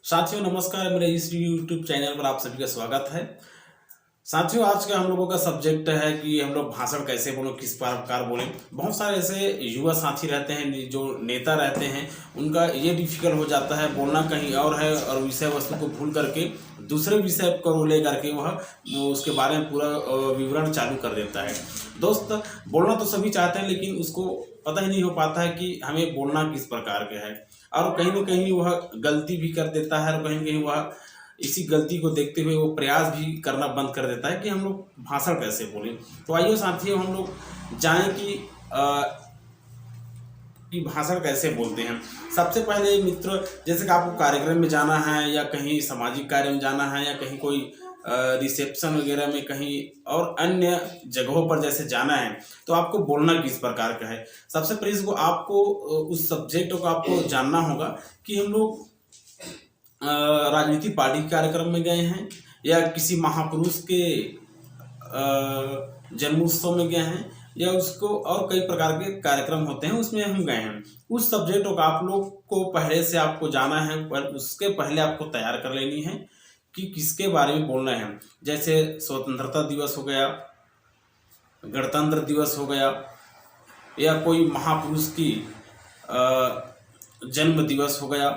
साथियों नमस्कार, मेरे इस यूट्यूब चैनल पर आप सभी का स्वागत है। साथियों आज का हम लोगों का सब्जेक्ट है कि हम लोग भाषण कैसे बोलें, किस प्रकार बोलें। बहुत सारे ऐसे युवा साथी रहते हैं, जो नेता रहते हैं, उनका ये डिफिकल्ट हो जाता है, बोलना कहीं और है और विषय वस्तु को भूल करके दूसरे विषय को ले करके वह उसके बारे में पूरा विवरण चालू कर देता है। दोस्त, बोलना तो सभी चाहते हैं, लेकिन उसको पता ही नहीं हो पाता है कि हमें बोलना किस प्रकार के है, और कहीं ना कहीं वह गलती भी कर देता है, और कहीं ना कहीं वह इसी गलती को देखते हुए वो प्रयास भी करना बंद कर देता है कि हम लोग भाषण कैसे बोलें। तो आइए साथियों हम लोग जाएं कि भाषण कैसे बोलते हैं। सबसे पहले मित्र, जैसे कि आपको कार्यक्रम में जाना है या कहीं सामाजिक कार्य में जाना है या कहीं कोई रिसेप्शन वगैरह में कहीं और अन्य जगहों पर जैसे जाना है, तो आपको बोलना किस प्रकार का है। सबसे पहले इसको आपको उस सब्जेक्ट को आपको जानना होगा कि हम लोग राजनीतिक पार्टी के कार्यक्रम में गए हैं या किसी महापुरुष के जन्मोत्सव में गए हैं या उसको और कई प्रकार के कार्यक्रम होते हैं उसमें हम गए हैं। उस सब्जेक्ट को आप लोग को पहले से आपको जाना है, पर उसके पहले आपको तैयार कर लेनी है कि किसके बारे में बोलना है। जैसे स्वतंत्रता दिवस हो गया, गणतंत्र दिवस हो गया, या कोई महापुरुष की जन्म दिवस हो गया।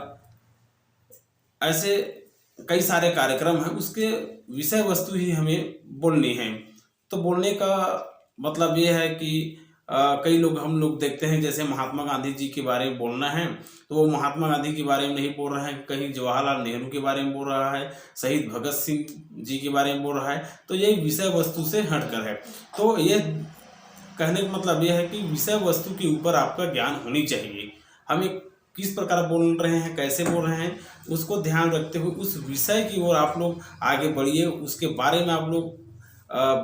ऐसे कई सारे कार्यक्रम हैं, उसके विषय वस्तु ही हमें बोलनी है। तो बोलने का मतलब ये है कि कई लोग हम लोग देखते हैं, जैसे महात्मा गांधी जी के बारे में बोलना है तो वो महात्मा गांधी के बारे में नहीं बोल रहा है, कहीं जवाहरलाल नेहरू के बारे में बोल रहा है, शहीद भगत सिंह जी के बारे में बोल रहा है। तो ये विषय वस्तु से हटकर है। तो ये कहने का मतलब ये है कि विषय वस्तु के ऊपर आपका ज्ञान होनी चाहिए। हमें किस प्रकार बोल रहे हैं, कैसे बोल रहे हैं, उसको ध्यान रखते हुए उस विषय की ओर आप लोग आगे बढ़िए, उसके बारे में आप लोग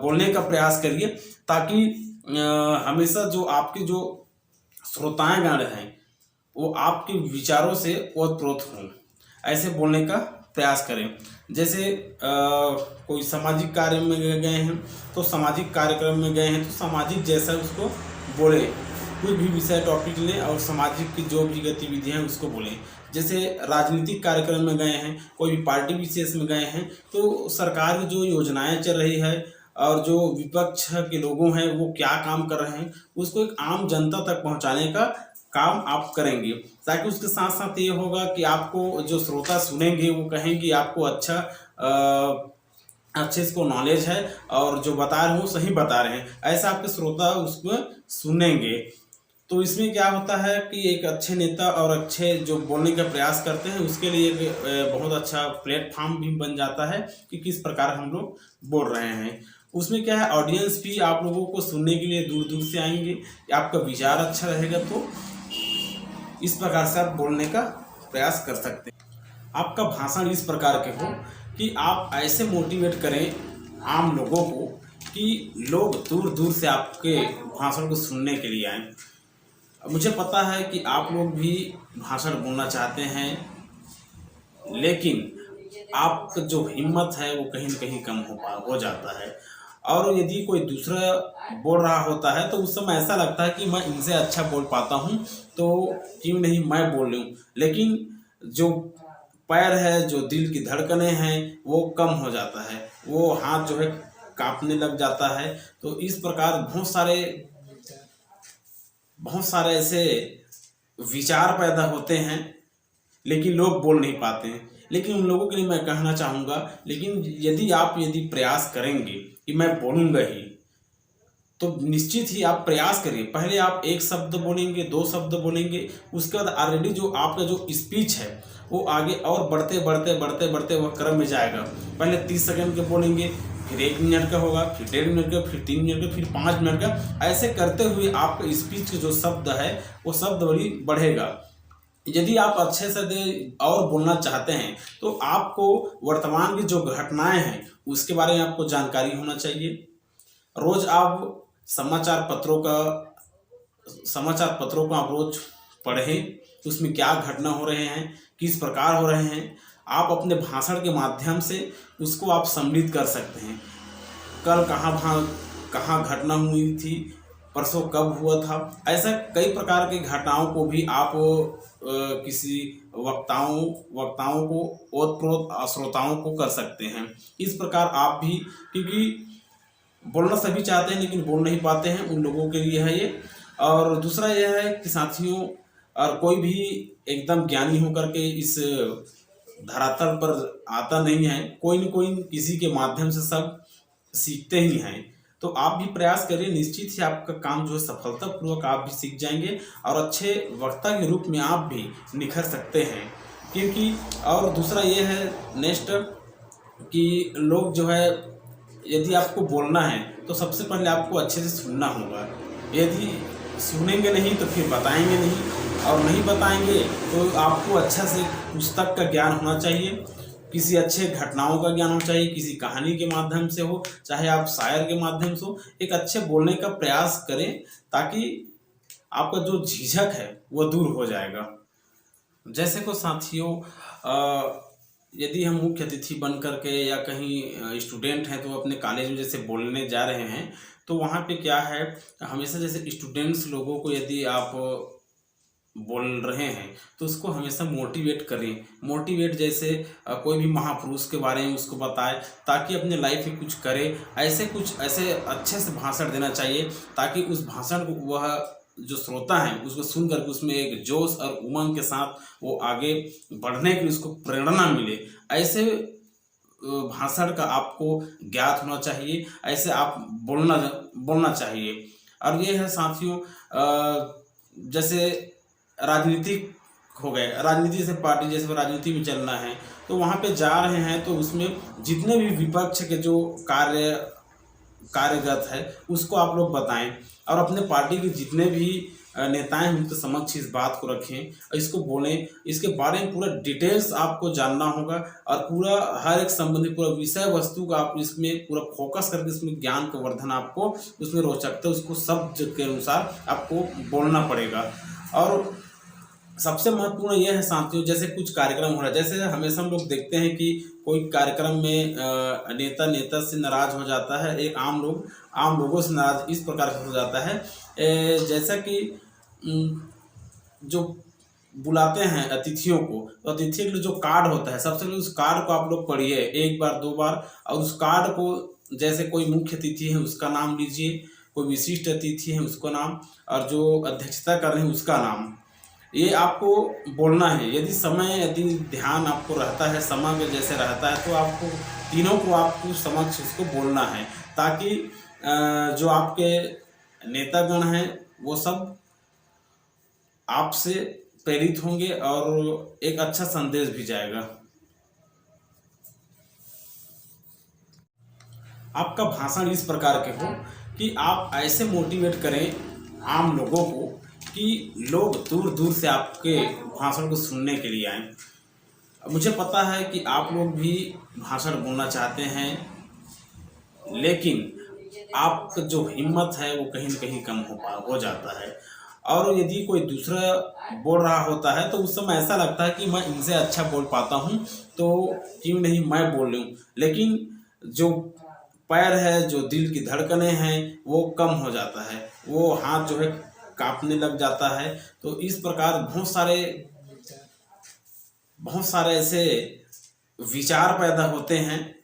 बोलने का प्रयास करिए, ताकि हमेशा जो आपके जो श्रोतागण हैं वो आपके विचारों से ओतप्रोत हों। ऐसे बोलने का प्रयास करें। जैसे कोई सामाजिक कार्य में गए हैं तो सामाजिक कार्यक्रम में गए हैं तो सामाजिक जैसा उसको बोले। कोई भी विषय टॉपिक लें और सामाजिक की जो भी गतिविधियां हैं उसको बोलें। जैसे राजनीतिक कार्यक्रम में गए हैं, कोई भी पार्टी विशेष में गए हैं, तो सरकार की जो योजनाएं चल रही है और जो विपक्ष के लोगों हैं वो क्या काम कर रहे हैं, उसको एक आम जनता तक पहुंचाने का काम आप करेंगे। ताकि उसके साथ साथ ये होगा कि आपको जो श्रोता सुनेंगे वो कहेंगे आपको अच्छे इसको नॉलेज है और जो बता रहे हो सही बता रहे हैं, ऐसा आपके श्रोता उसको सुनेंगे। तो इसमें क्या होता है कि एक अच्छे नेता और अच्छे जो बोलने का प्रयास करते हैं उसके लिए एक बहुत अच्छा प्लेटफॉर्म भी बन जाता है कि किस प्रकार हम लोग बोल रहे हैं। उसमें क्या है, ऑडियंस भी आप लोगों को सुनने के लिए दूर दूर से आएंगे। आपका विचार अच्छा रहेगा तो इस प्रकार से आप बोलने का प्रयास कर सकते हैं। आपका भाषण इस प्रकार के हो कि आप ऐसे मोटिवेट करें आम लोगों को कि लोग दूर दूर से आपके भाषण को सुनने के लिए आएँ। मुझे पता है कि आप लोग भी भाषण बोलना चाहते हैं, लेकिन आपका जो हिम्मत है वो कहीं न कहीं कम हो जाता है। और यदि कोई दूसरा बोल रहा होता है तो उस समय ऐसा लगता है कि मैं इनसे अच्छा बोल पाता हूँ, तो क्यों नहीं मैं बोल लूँ। लेकिन जो पैर है, जो दिल की धड़कनें हैं, वो कम हो जाता है, वो हाथ जो है कांपने लग जाता है। तो इस प्रकार बहुत सारे ऐसे विचार पैदा होते हैं, लेकिन लोग बोल नहीं पाते हैं। लेकिन उन लोगों के लिए मैं कहना चाहूँगा, लेकिन यदि प्रयास करेंगे कि मैं बोलूँगा ही, तो निश्चित ही आप प्रयास करिए। पहले आप एक शब्द बोलेंगे, दो शब्द बोलेंगे, उसके बाद ऑलरेडी जो आपका जो स्पीच है वो आगे और बढ़ते बढ़ते वह क्रम में जाएगा। पहले 30 सेकंड के बोलेंगे, फिर 1 मिनट का होगा, फिर 1.5 मिनट का, फिर 3 मिनट का, फिर 5 मिनट का। ऐसे करते हुए आपका स्पीच का जो शब्द है वो शब्द बढ़ेगा। यदि आप अच्छे से और बोलना चाहते हैं तो आपको वर्तमान की जो घटनाएं हैं उसके बारे में आपको जानकारी होना चाहिए। रोज आप समाचार पत्रों को आप रोज पढ़ें, उसमें क्या घटना हो रहे हैं, किस प्रकार हो रहे हैं। आप अपने भाषण के माध्यम से उसको आप सम्मिलित कर सकते हैं। कल कहाँ घटना हुई थी, परसों कब हुआ था। ऐसा कई प्रकार की घटनाओं को भी आप किसी वक्ताओं वक्ताओं को ओतप्रोत श्रोताओं को कर सकते हैं। इस प्रकार आप भी, क्योंकि बोलना सभी चाहते हैं लेकिन बोल नहीं पाते हैं, उन लोगों के लिए है ये। और दूसरा यह है कि साथियों, और कोई भी एकदम ज्ञानी होकर के इस धरातल पर आता नहीं है, कोई न कोई किसी के माध्यम से सब सीखते ही हैं। तो आप भी प्रयास करिए, निश्चित ही आपका काम जो है सफलतापूर्वक आप भी सीख जाएंगे और अच्छे वक्ता के रूप में आप भी निखर सकते हैं। क्योंकि और दूसरा ये है नेक्स्ट, कि लोग जो है, यदि आपको बोलना है तो सबसे पहले आपको अच्छे से सुनना होगा। यदि सुनेंगे नहीं तो फिर बताएंगे नहीं, और नहीं बताएंगे तो आपको अच्छा से पुस्तक का ज्ञान होना चाहिए, किसी अच्छे घटनाओं का ज्ञान होना चाहिए, किसी कहानी के माध्यम से हो, चाहे आप शायर के माध्यम से हो, एक अच्छे बोलने का प्रयास करें, ताकि आपका जो झिझक है वो दूर हो जाएगा। जैसे को साथियों, यदि हम मुख्य अतिथि बन करके या कहीं स्टूडेंट हैं तो अपने कॉलेज में जैसे बोलने जा रहे हैं, तो वहाँ पे क्या है, हमेशा जैसे स्टूडेंट्स लोगों को यदि आप बोल रहे हैं तो उसको हमेशा मोटिवेट करें। मोटिवेट जैसे कोई भी महापुरुष के बारे में उसको बताए, ताकि अपने लाइफ में कुछ करे। कुछ ऐसे अच्छे से भाषण देना चाहिए, ताकि उस भाषण को वह जो श्रोता है उसको सुन करके उसमें एक जोश और उमंग के साथ वो आगे बढ़ने के लिए उसको प्रेरणा मिले। ऐसे भाषण का आपको ज्ञात होना चाहिए, ऐसे आप बोलना चाहिए। और ये है साथियों, जैसे राजनीतिक हो गए, राजनीति से पार्टी, जैसे राजनीति में चलना है तो वहाँ पे जा रहे हैं तो उसमें जितने भी विपक्ष के जो कार्यगत है उसको आप लोग बताएं, और अपने पार्टी के जितने भी नेताएं हैं उनके समक्ष इस बात को रखें, इसको बोलें। इसके बारे में पूरा डिटेल्स आपको जानना होगा, और पूरा हर एक संबंधित पूरा विषय वस्तु का आप इसमें पूरा फोकस करके इसमें ज्ञान का वर्धन आपको उसमें रोचकता, उसको शब्द के अनुसार आपको बोलना पड़ेगा। और सबसे महत्वपूर्ण यह है साथियों, जैसे कुछ कार्यक्रम हो रहा है, जैसे हमेशा हम लोग देखते हैं कि कोई कार्यक्रम में नेता से नाराज हो जाता है, एक आम लोगों से नाराज इस प्रकार से हो जाता है। जैसा कि जो बुलाते हैं अतिथियों को, तो अतिथि के लिए जो कार्ड होता है, सबसे पहले उस कार्ड को आप लोग पढ़िए 1 बार 2 बार, और उस कार्ड को जैसे कोई मुख्य अतिथि है उसका नाम लीजिए, कोई विशिष्ट अतिथि है उसका नाम, और जो अध्यक्षता कर रहे हैं उसका नाम, ये आपको बोलना है। यदि ध्यान आपको रहता है, समय में जैसे रहता है, तो आपको तीनों को आपको समक्ष उसको बोलना है, ताकि जो आपके नेतागण हैं वो सब आपसे प्रेरित होंगे और एक अच्छा संदेश भी जाएगा। आपका भाषण इस प्रकार के हो कि आप ऐसे मोटिवेट करें आम लोगों को कि लोग दूर दूर से आपके भाषण को सुनने के लिए आएं। मुझे पता है कि आप लोग भी भाषण बोलना चाहते हैं, लेकिन आपका जो हिम्मत है वो कहीं न कहीं कम हो जाता है। और यदि कोई दूसरा बोल रहा होता है तो उस समय ऐसा लगता है कि मैं इनसे अच्छा बोल पाता हूँ, तो क्यों नहीं मैं बोल लूँ। लेकिन जो पैर है, जो दिल की धड़कनें हैं, वो कम हो जाता है, वो हाथ जो है कांपने लग जाता है। तो इस प्रकार बहुत सारे ऐसे विचार पैदा होते हैं,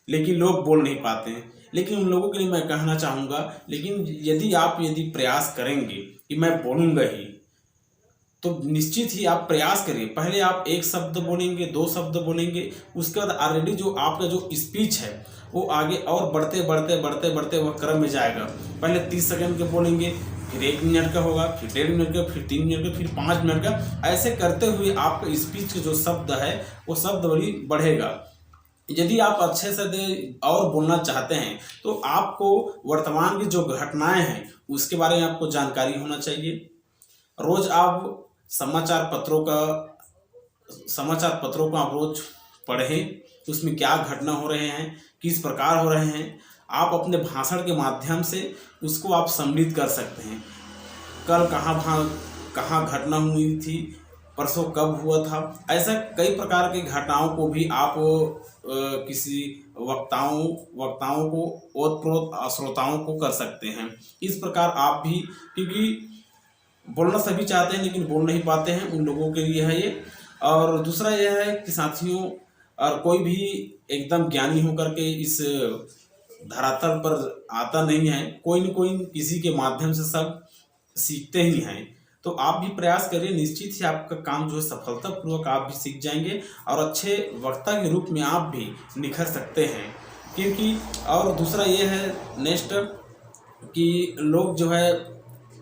लेकिन लोग बोल नहीं पाते हैं। लेकिन उन लोगों के लिए मैं कहना चाहूँगा, लेकिन यदि प्रयास करेंगे कि मैं बोलूँगा ही, तो निश्चित ही आप प्रयास करिए। पहले आप 1 शब्द बोलेंगे, 2 शब्द बोलेंगे, उसके बाद ऑलरेडी जो आपका जो स्पीच है वो आगे और बढ़ते वह क्रम में जाएगा। पहले 30 सेकंड के बोलेंगे, फिर 1 मिनट का होगा, फिर 1.5 मिनट का, फिर 3 मिनट का, फिर 5 मिनट का। ऐसे करते हुए आपका स्पीच का जो शब्द है वो शब्द बढ़ेगा। यदि आप अच्छे से और बोलना चाहते हैं तो आपको वर्तमान की जो घटनाएं हैं उसके बारे में आपको जानकारी होना चाहिए। रोज आप समाचार पत्रों को आप रोज पढ़ें, उसमें क्या घटना हो रहे हैं, किस प्रकार हो रहे हैं। आप अपने भाषण के माध्यम से उसको आप सम्मिलित कर सकते हैं। कल कहाँ घटना हुई थी, परसों कब हुआ था। ऐसा कई प्रकार की घटनाओं को भी आप किसी वक्ताओं को ओतप्रोत श्रोताओं को कर सकते हैं। इस प्रकार आप भी, क्योंकि बोलना सभी चाहते हैं लेकिन बोल नहीं पाते हैं, उन लोगों के लिए है ये। और दूसरा यह है कि साथियों, और कोई भी एकदम ज्ञानी होकर के इस धरातल पर आता नहीं है, कोई न कोई किसी के माध्यम से सब सीखते ही हैं। तो आप भी प्रयास करिए, निश्चित ही आपका काम जो है सफलतापूर्वक आप भी सीख जाएंगे और अच्छे वक्ता के रूप में आप भी निखर सकते हैं। क्योंकि और दूसरा ये है नेक्स्ट कि लोग जो है,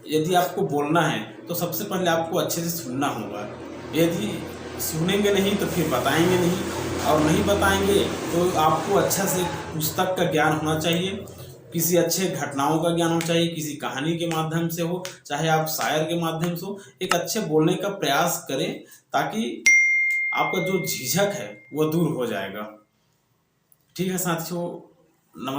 यदि आपको बोलना है तो सबसे पहले आपको अच्छे से सुनना होगा। यदि सुनेंगे नहीं तो फिर बताएंगे नहीं, और नहीं बताएंगे तो आपको अच्छा से पुस्तक का ज्ञान होना चाहिए, किसी अच्छे घटनाओं का ज्ञान होना चाहिए, किसी कहानी के माध्यम से हो, चाहे आप शायर के माध्यम से हो, एक अच्छे बोलने का प्रयास करें ताकि आपका जो झिझक है वो दूर हो जाएगा। ठीक है साथियों, नमस्कार।